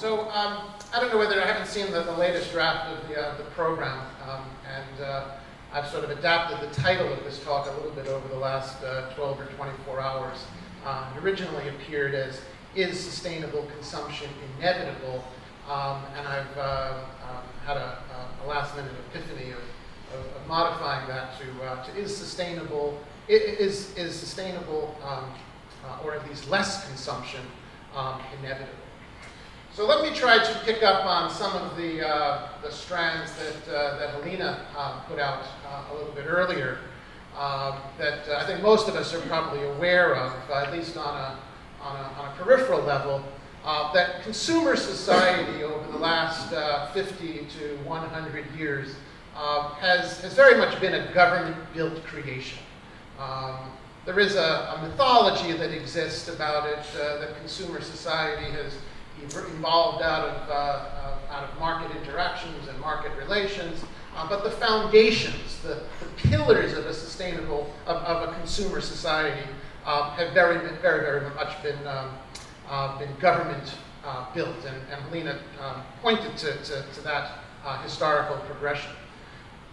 I don't know whether I haven't seen the latest draft of the program, and I've sort of adapted the title of this talk a little bit over the last 12 or 24 hours. It originally appeared as "Is Sustainable Consumption Inevitable?" And I've had a last-minute epiphany of modifying that to "Is sustainable or at least less consumption inevitable?" So let me try to pick up on some of the strands that Helena put out a little bit earlier that I think most of us are probably aware of, at least on a peripheral level, that consumer society over the last 50 to 100 years has very much been a government-built creation. There is a mythology that exists about it, that consumer society has evolved out of market interactions and market relations, but the foundations, the pillars of a consumer society have very much been government built, and Helena pointed to that historical progression.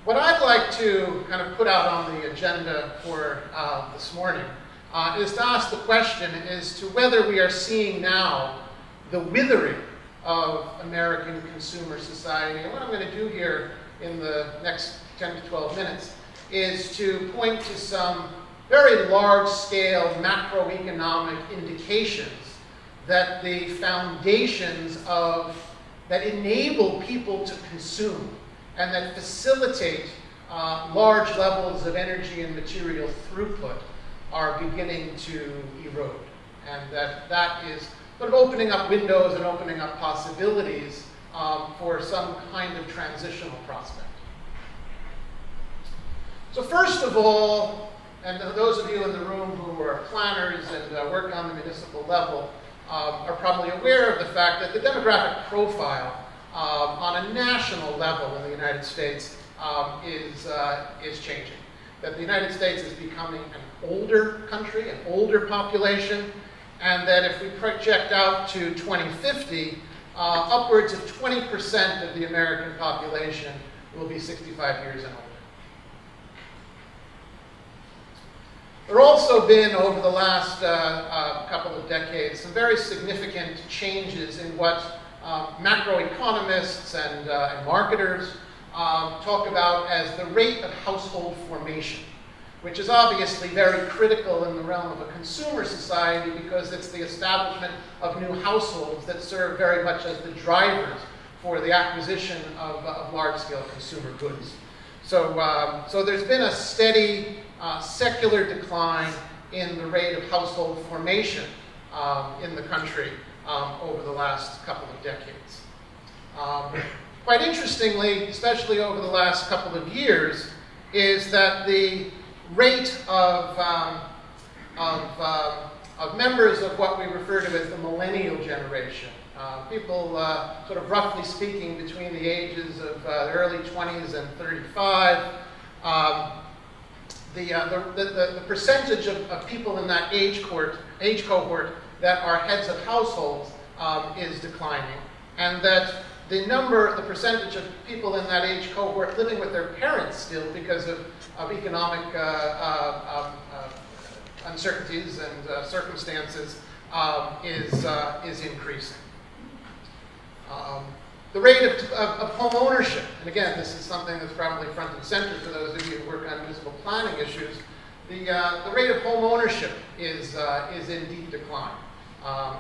What I'd like to kind of put out on the agenda for this morning is to ask the question as to whether we are seeing now the withering of American consumer society. And what I'm going to do here in the next 10 to 12 minutes is to point to some very large-scale macroeconomic indications that the foundations that enable people to consume and that facilitate large levels of energy and material throughput are beginning to erode. And that is sort of opening up windows and opening up possibilities for some kind of transitional prospect. So first of all, and those of you in the room who are planners and work on the municipal level are probably aware of the fact that the demographic profile on a national level in the United States is changing. That the United States is becoming an older country, an older population, and that if we project out to 2050, upwards of 20% of the American population will be 65 years and older. There have also been, over the last couple of decades, some very significant changes in what macroeconomists and marketers talk about as the rate of household formation, which is obviously very critical in the realm of a consumer society because it's the establishment of new households that serve very much as the drivers for the acquisition of large-scale consumer goods. So there's been a steady secular decline in the rate of household formation in the country over the last couple of decades. Quite interestingly, especially over the last couple of years, is that the rate of members of what we refer to as the millennial generation, people sort of roughly speaking between the ages of the early 20s and 35, the percentage of people in that age cohort that are heads of households is declining, and that the percentage of people in that age cohort living with their parents still because of economic uncertainties and circumstances is increasing. The rate of home ownership, and again, this is something that's probably front and center for those of you who work on municipal planning issues. The rate of home ownership is in deep decline.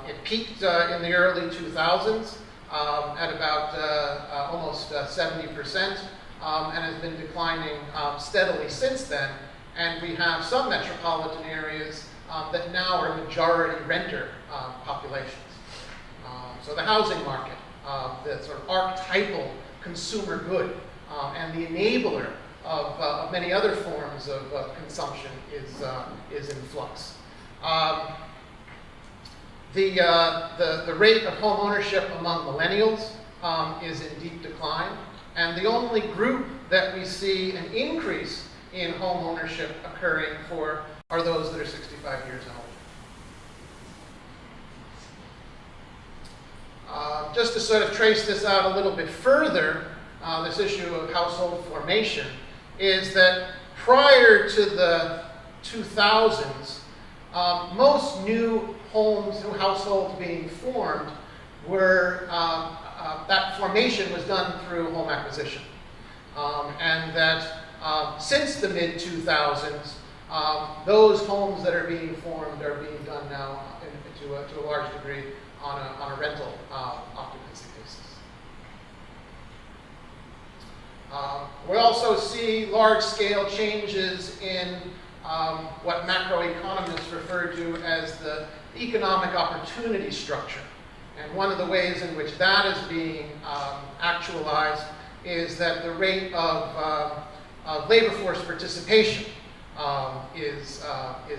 It peaked in the early 2000s at about almost 70%, and has been declining steadily since then. And we have some metropolitan areas that now are majority renter populations. So the housing market, the sort of archetypal consumer good, and the enabler of many other forms of consumption is in flux. The rate of home ownership among millennials is in deep decline, and the only group that we see an increase in home ownership occurring for are those that are 65 years and older. Just to sort of trace this out a little bit further, this issue of household formation, is that prior to the 2000s, most new homes, new households being formed were, that formation was done through home acquisition. And that since the mid-2000s, those homes that are being formed are being done now to a large degree on a rental occupancy basis. We also see large-scale changes in what macroeconomists refer to as the economic opportunity structure. And one of the ways in which that is being actualized is that the rate of labor force participation is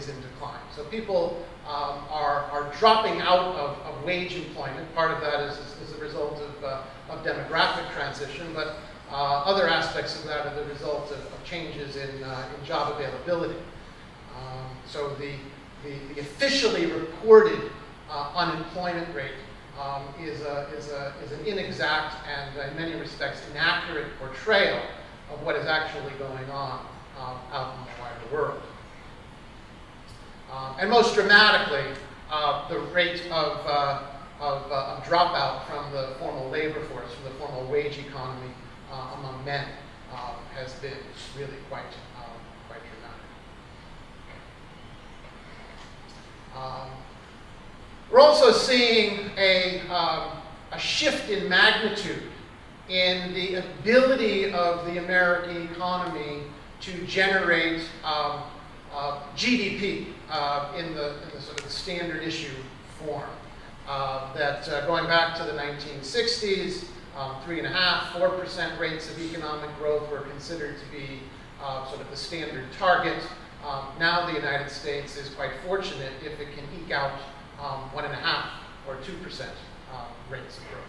in decline. So people are dropping out of wage employment. Part of that is a result of demographic transition, but other aspects of that are the result of changes in job availability. So the officially reported unemployment rate is an inexact and, in many respects, inaccurate portrayal of what is actually going on out in the wider world. And most dramatically, the rate of dropout from the formal labor force, from the formal wage economy among men has been really quite dramatic. We're also seeing a shift in magnitude in the ability of the American economy to generate GDP in the sort of the standard issue form. That going back to the 1960s, 3.5%, 4% rates of economic growth were considered to be sort of the standard target. Now the United States is quite fortunate if it can eke out 1.5% or 2% rates of growth.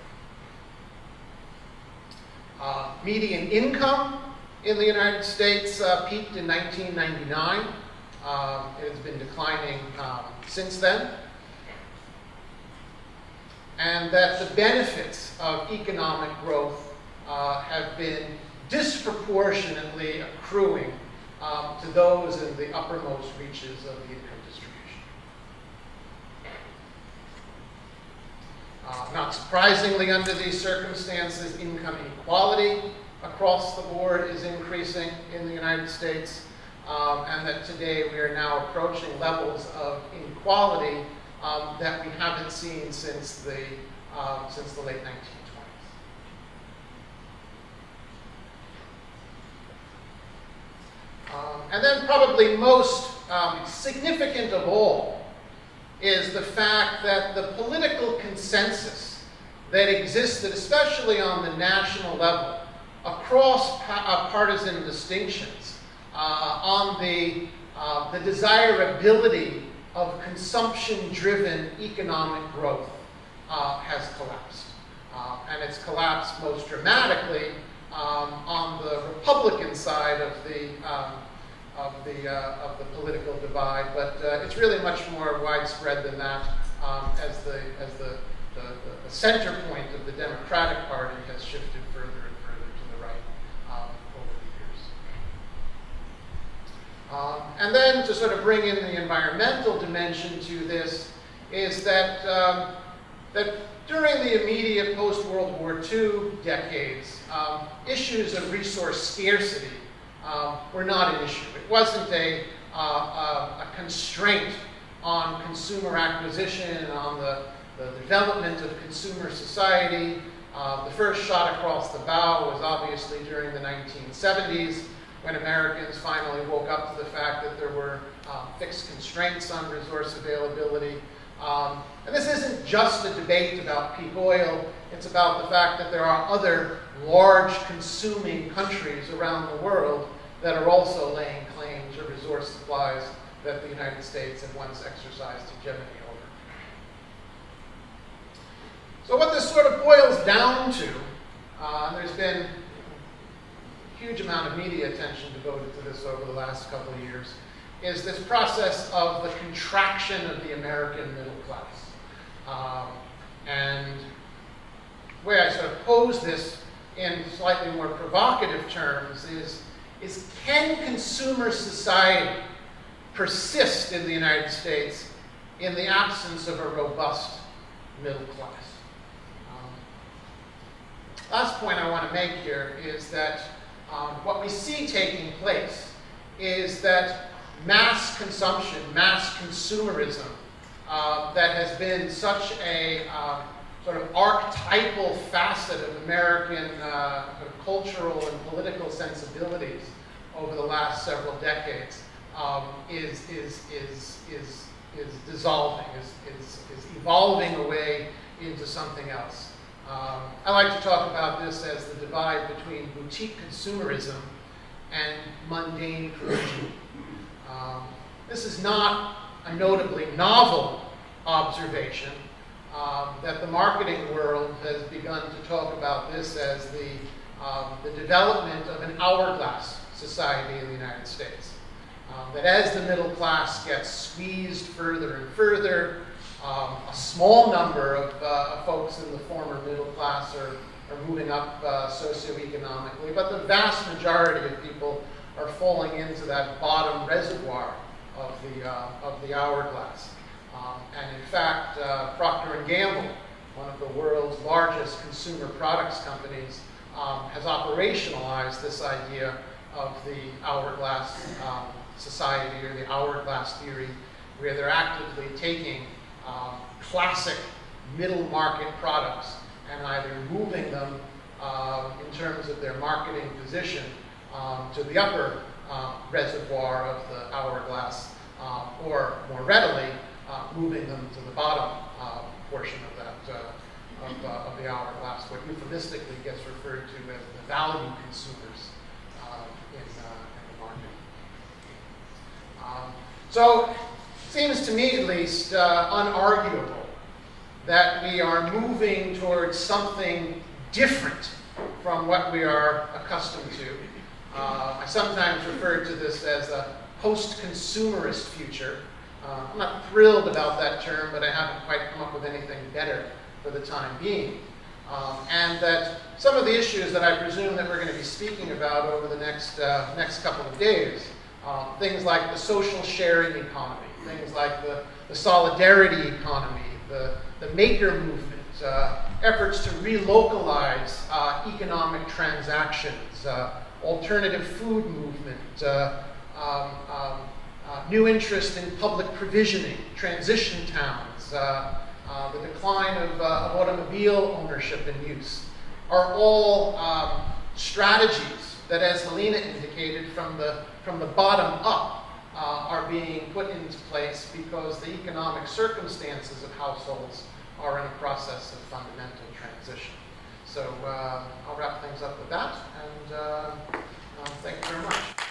Median income in the United States peaked in 1999. It has been declining since then. And that the benefits of economic growth have been disproportionately accruing to those in the uppermost reaches of the income distribution. Not surprisingly, under these circumstances, income inequality across the board is increasing in the United States, and that today we are now approaching levels of inequality that we haven't seen since the late 1920s. And then probably most significant of all is the fact that the political consensus that existed, especially on the national level, across partisan distinctions, on the desirability of consumption-driven economic growth has collapsed. And it's collapsed most dramatically on the Republican side of the political divide, but it's really much more widespread than that as the center point of the Democratic Party has shifted further and further to the right over the years. And then to sort of bring in the environmental dimension to this is that that during the immediate post-World War II decades, issues of resource scarcity were not an issue. It wasn't a constraint on consumer acquisition, on the development of consumer society. The first shot across the bow was obviously during the 1970s, when Americans finally woke up to the fact that there were fixed constraints on resource availability. And this isn't just a debate about peak oil, it's about the fact that there are other large consuming countries around the world that are also laying claim to resource supplies that the United States had once exercised hegemony over. So what this sort of boils down to, there's been a huge amount of media attention devoted to this over the last couple of years, is this process of the contraction of the American middle class. And way I sort of pose this in slightly more provocative terms is can consumer society persist in the United States in the absence of a robust middle class? Last point I want to make here is that what we see taking place is that mass consumption, mass consumerism, that has been such a sort of archetypal facet of American sort of cultural and political sensibilities over the last several decades, is dissolving, is evolving away into something else. I like to talk about this as the divide between boutique consumerism and mundane provision. This is not a notably novel observation. That the marketing world has begun to talk about this as the development of an hourglass society in the United States. That as the middle class gets squeezed further and further, a small number of folks in the former middle class are moving up socioeconomically, but the vast majority of people are falling into that bottom reservoir of the hourglass. And in fact, Procter & Gamble, one of the world's largest consumer products companies, has operationalized this idea of the hourglass society or the hourglass theory, where they're actively taking classic middle market products and either moving them in terms of their marketing position to the upper reservoir of the hourglass, or more readily, moving them to the bottom portion of that of the hourglass, what euphemistically gets referred to as the value consumers in the market. So it seems to me, at least, unarguable that we are moving towards something different from what we are accustomed to. I sometimes refer to this as a post-consumerist future. I'm not thrilled about that term, but I haven't quite come up with anything better for the time being. And that some of the issues that I presume that we're going to be speaking about over the next couple of days, things like the social sharing economy, things like the solidarity economy, the maker movement, efforts to relocalize economic transactions, alternative food movement, new interest in public provisioning, transition towns, the decline of automobile ownership and use, are all strategies that, as Helena indicated, from the bottom up, are being put into place because the economic circumstances of households are in a process of fundamental transition. So I'll wrap things up with that, and thank you very much.